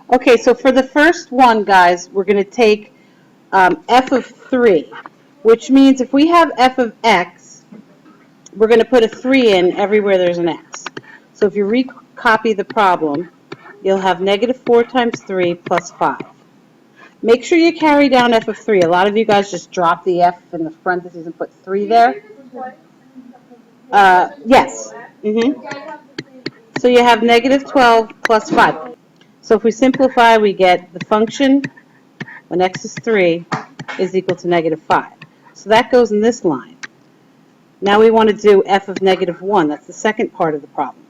Okay, so for the first one, guys, we're going to take f of 3, which means if we have f of x, we're going to put a 3 in everywhere there's an x. So if you recopy the problem, you'll have negative 4 times 3 plus 5. Make sure you carry down f of 3. A lot of you guys just drop the f in the parentheses and put 3 there. Yes. So you have negative 12 plus 5. So if we simplify, we get the function when x is 3 is equal to negative 5. So that goes in this line. Now we want to do f of negative 1. That's the second part of the problem.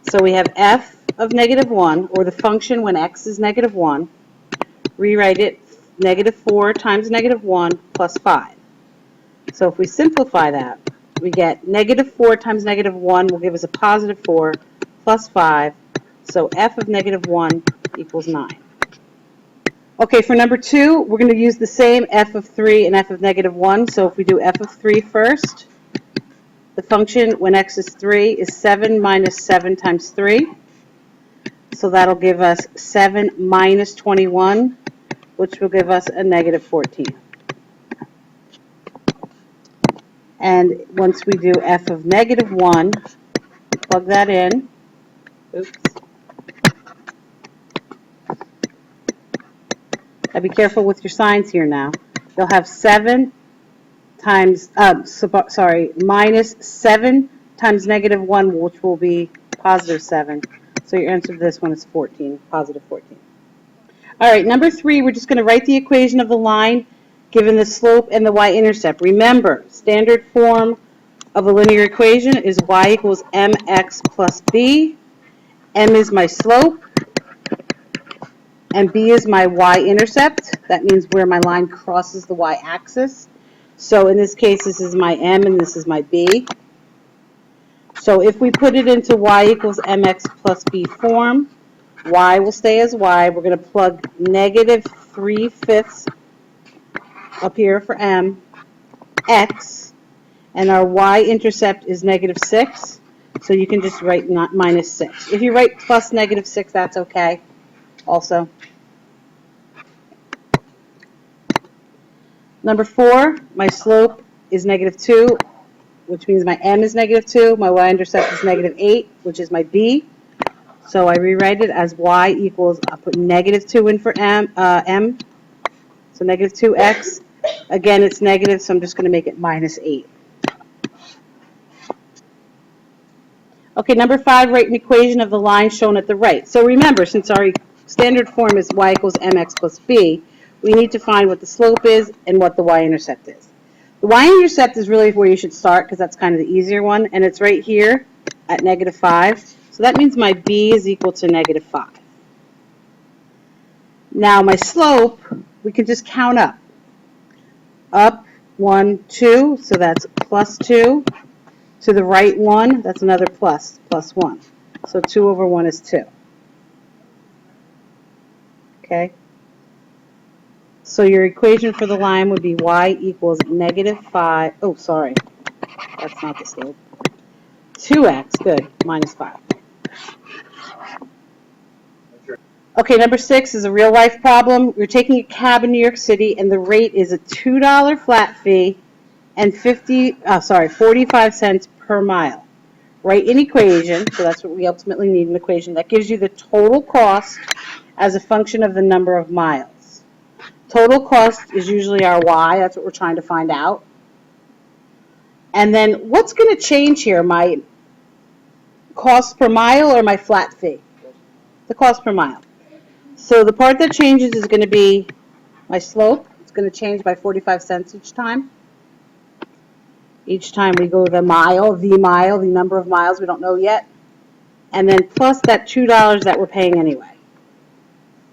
So we have f of negative 1, or the function when x is negative 1. Rewrite it, negative 4 times negative 1 plus 5. So if we simplify that, we get negative 4 times negative 1 will give us a positive 4 plus 5. So f of negative 1 equals 9. Okay, for number 2, we're going to use the same f of 3 and f of negative 1. So if we do f of 3 first, the function when x is 3 is 7 minus 7 times 3. So that'll give us 7 minus 21, which will give us a negative 14. And once we do f of negative 1, plug that in. Oops. Now be careful with your signs here now. You'll have 7 times, minus 7 times negative 1, which will be positive 7. So your answer to this one is 14, positive 14. All right, number 3, we're just going to write the equation of the line given the slope and the y-intercept. Remember, standard form of a linear equation is y equals mx plus b. M is my slope, and b is my y-intercept. That means where my line crosses the y-axis. So in this case, this is my m and this is my b. So if we put it into y equals mx plus b form, y will stay as y. We're going to plug negative 3/5 up here for m, x, and our y-intercept is negative 6. So you can just write minus 6. If you write plus negative 6, that's okay also. Number 4, my slope is negative 2, which means my m is negative 2. My y-intercept is negative 8, which is my b. So I rewrite it as y equals, I'll put negative 2 in for m. So negative 2x. Again, it's negative, so I'm just going to make it minus 8. Okay, number 5, write an equation of the line shown at the right. So remember, since our standard form is y equals mx plus b, we need to find what the slope is and what the y-intercept is. The y-intercept is really where you should start because that's kind of the easier one, and it's right here at negative 5. So that means my b is equal to negative 5. Now my slope, we can just count up. Up 1, 2, so that's plus 2. To the right 1, that's another plus 1. So 2 over 1 is 2. Okay? So your equation for the line would be y equals negative 5. Oh, sorry. That's not the slope. 2x, good, minus 5. Okay, number 6 is a real life problem. You're taking a cab in New York City and the rate is a $2 flat fee and 45 cents per mile. Write an equation, so that's what we ultimately need, an equation that gives you the total cost as a function of the number of miles. Total cost is usually our y, that's what we're trying to find out. And then what's going to change here, my cost per mile or my flat fee? The cost per mile. So the part that changes is going to be my slope. It's going to change by 45 cents each time. Each time we go the mile, the number of miles we don't know yet. And then plus that $2 that we're paying anyway.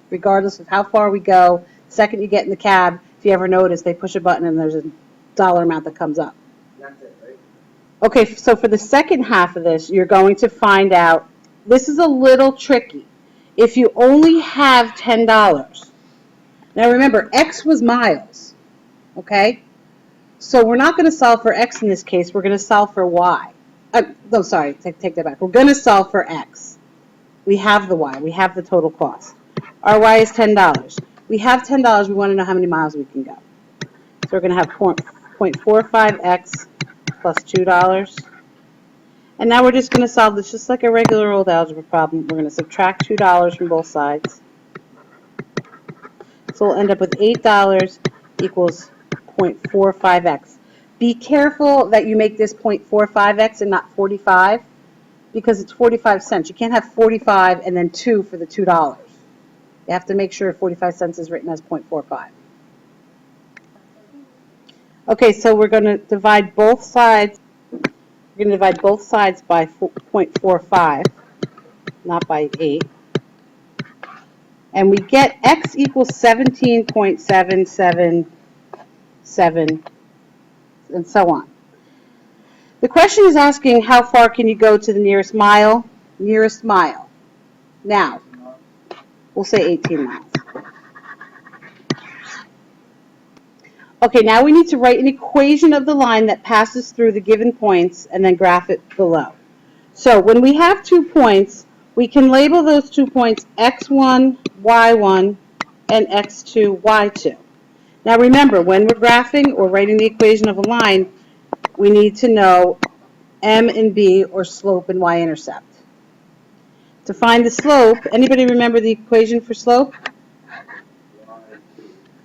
Regardless of how far we go, the second you get in the cab, if you ever notice, they push a button and there's a dollar amount that comes up. That's it, right? Okay, so for the second half of this, you're going to find out, this is a little tricky. If you only have $10, now remember, X was miles, okay? So we're not going to solve for X in this case, we're going to solve for Y. No, sorry, take that back. We're going to solve for X. We have the Y, we have the total cost. Our y is $10. We have $10. We want to know how many miles we can go. So we're going to have 0.45x plus $2. And now we're just going to solve this just like a regular old algebra problem. We're going to subtract $2 from both sides. So we'll end up with $8 equals 0.45x. Be careful that you make this 0.45x and not 45, because it's 45 cents. You can't have 45 and then 2 for the $2. You have to make sure 45 cents is written as 0.45. Okay, so we're going to divide both sides. We're going to divide both sides by 0.45, not by 8. And we get x equals 17.777, and so on. The question is asking how far can you go to the nearest mile? Nearest mile. Now, we'll say 18 miles. Okay, now we need to write an equation of the line that passes through the given points and then graph it below. So when we have 2 points, we can label those 2 points x1, y1, and x2, y2. Now remember, when we're graphing or writing the equation of a line, we need to know m and b, or slope and y-intercept. To find the slope, anybody remember the equation for slope?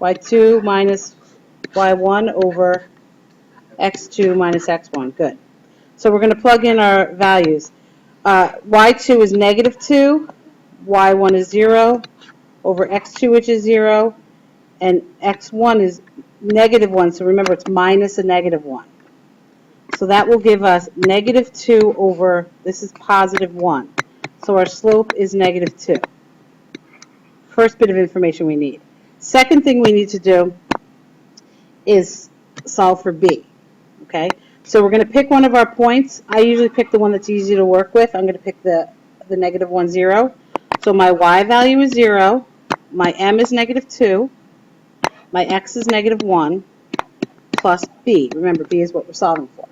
y2 minus y1 over x2 minus x1. Good. So we're going to plug in our values. Y2 is negative 2, y1 is 0, over x2, which is 0, and x1 is negative 1. So remember, it's minus a negative 1. So that will give us negative 2 over, this is positive 1. So our slope is negative 2. First bit of information we need. Second thing we need to do is solve for b. Okay? So we're going to pick one of our points. I usually pick the one that's easy to work with. I'm going to pick the negative 1, 0. So my y value is 0. My m is negative 2. My x is negative 1 plus b. Remember, b is what we're solving for.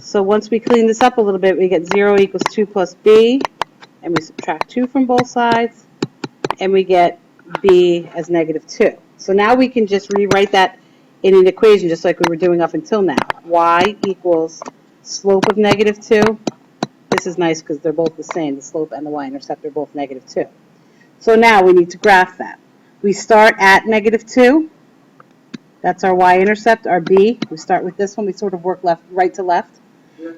So once we clean this up a little bit, we get 0 equals 2 plus b, and we subtract 2 from both sides, and we get b as negative 2. So now we can just rewrite that in an equation just like we were doing up until now. Y equals slope of negative 2. This is nice because they're both the same. The slope and the y-intercept are both negative 2. So now we need to graph that. We start at negative 2. That's our y-intercept, our b. We start with this one. We sort of work right to left.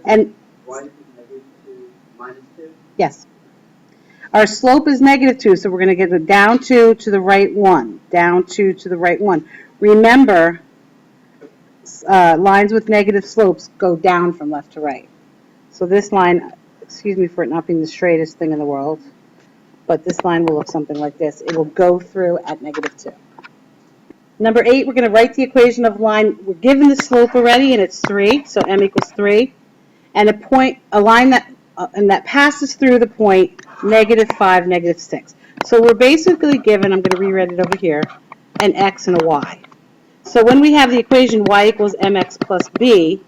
And y is negative 2 minus 2? Yes. Our slope is negative 2, so we're going to get it down 2 to the right 1. Down 2 to the right 1. Remember, lines with negative slopes go down from left to right. So this line, excuse me for it not being the straightest thing in the world, but this line will look something like this. It will go through at negative 2. Number 8, we're going to write the equation of line. We're given the slope already, and it's 3, so m equals 3. And a line that passes through the point negative 5, negative 6. So we're basically given, I'm going to rewrite it over here, an x and a y. So when we have the equation y equals mx plus b,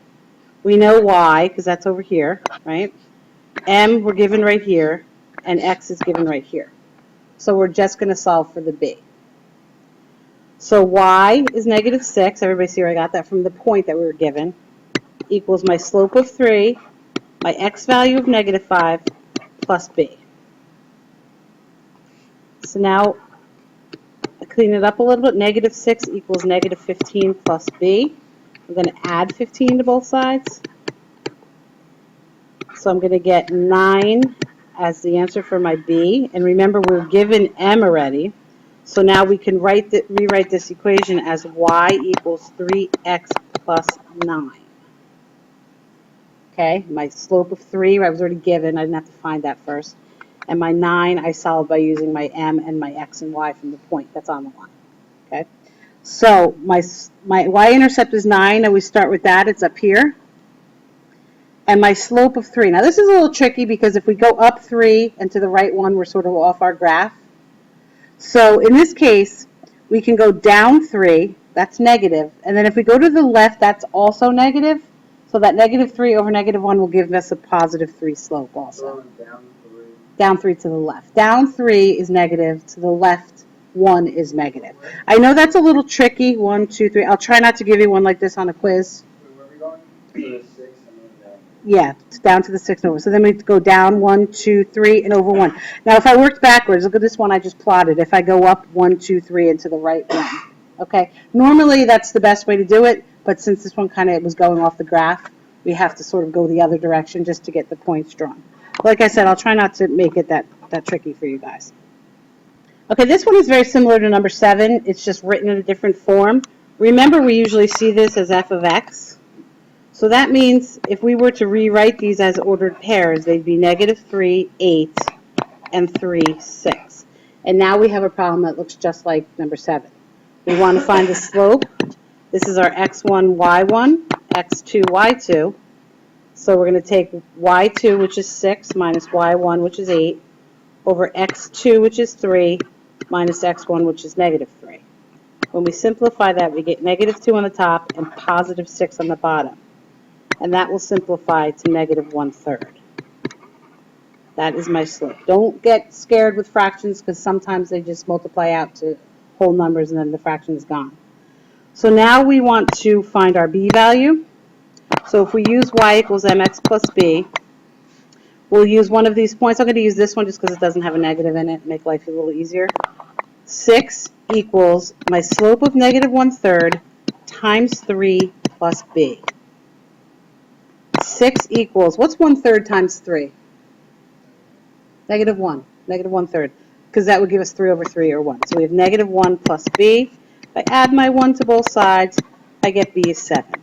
we know y, because that's over here, right? M we're given right here, and x is given right here. So we're just going to solve for the b. So y is negative 6. Everybody see where I got that from? The point that we were given, equals my slope of 3, my x value of negative 5, plus b. So now, I clean it up a little bit. Negative 6 equals negative 15 plus b. I'm going to add 15 to both sides. So I'm going to get 9 as the answer for my b. And remember, we're given m already. So now we can rewrite this equation as y equals 3x plus 9. Okay, my slope of 3, I was already given. I didn't have to find that first. And my 9, I solved by using my m and my x and y from the point that's on the line. Okay, so my y-intercept is 9. Now we start with that. It's up here. And my slope of 3. Now this is a little tricky because if we go up 3 and to the right 1, we're sort of off our graph. So in this case, we can go down 3. That's negative. And then if we go to the left, that's also negative. So that negative 3 over negative 1 will give us a positive 3 slope also. Going down 3. Down 3 to the left. Down 3 is negative, to the left 1 is negative. I know that's a little tricky, 1, 2, 3. I'll try not to give you one like this on a quiz. Where are we going? To the 6 and then down. Yeah, it's down to the 6 and over. So then we go down 1, 2, 3, and over 1. Now, if I worked backwards, look at this one I just plotted. If I go up 1, 2, 3, and to the right 1. Okay? Normally, that's the best way to do it, but since this one kind of was going off the graph, we have to sort of go the other direction just to get the points drawn. Like I said, I'll try not to make it that tricky for you guys. Okay, this one is very similar to number 7. It's just written in a different form. Remember, we usually see this as f of x. So that means if we were to rewrite these as ordered pairs, they'd be negative 3, 8, and 3, 6. And now we have a problem that looks just like number 7. We want to find the slope. This is our x1, y1, x2, y2. So we're going to take y2, which is 6, minus y1, which is 8, over x2, which is 3, minus x1, which is negative 3. When we simplify that, we get negative 2 on the top and positive 6 on the bottom. And that will simplify to negative 1/3. That is my slope. Don't get scared with fractions because sometimes they just multiply out to whole numbers and then the fraction is gone. So now we want to find our b value. So if we use y equals mx plus b, we'll use one of these points. I'm going to use this one just because it doesn't have a negative in it, make life a little easier. 6 equals my slope of negative 1/3 times 3 plus b. 6 equals, what's 1/3 times 3? Negative 1, negative 1/3, because that would give us 3 over 3 or 1. So we have negative 1 plus b. If I add my 1 to both sides, I get b is 7.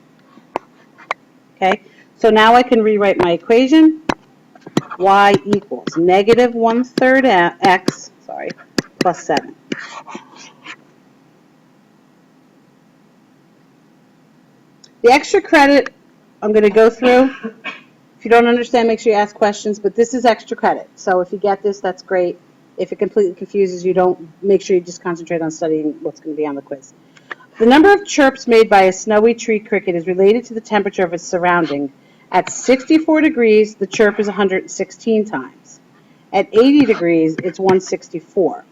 Okay, so now I can rewrite my equation. Y equals negative 1/3 x, plus 7. The extra credit I'm going to go through. If you don't understand, make sure you ask questions, but this is extra credit. So if you get this, that's great. If it completely confuses you, don't make sure you just concentrate on studying what's going to be on the quiz. The number of chirps made by a snowy tree cricket is related to the temperature of its surrounding. At 64 degrees, the chirp is 116 times. At 80 degrees, it's 164.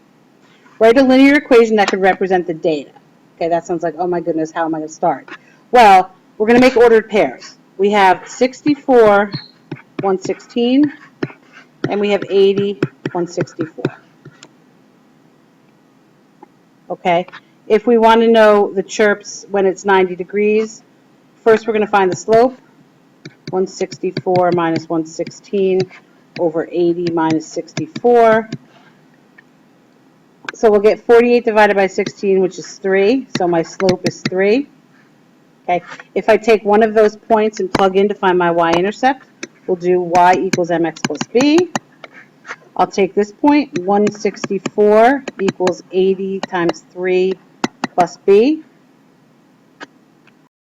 Write a linear equation that could represent the data. Okay, that sounds like, oh my goodness, how am I going to start? Well, we're going to make ordered pairs. We have 64, 116, and we have 80, 164. Okay, if we want to know the chirps when it's 90 degrees, first we're going to find the slope. 164 minus 116 over 80 minus 64. So we'll get 48 divided by 16, which is 3. So my slope is 3. Okay. If I take one of those points and plug in to find my y-intercept, we'll do y equals mx plus b. I'll take this point, 164 equals 80 times 3 plus b.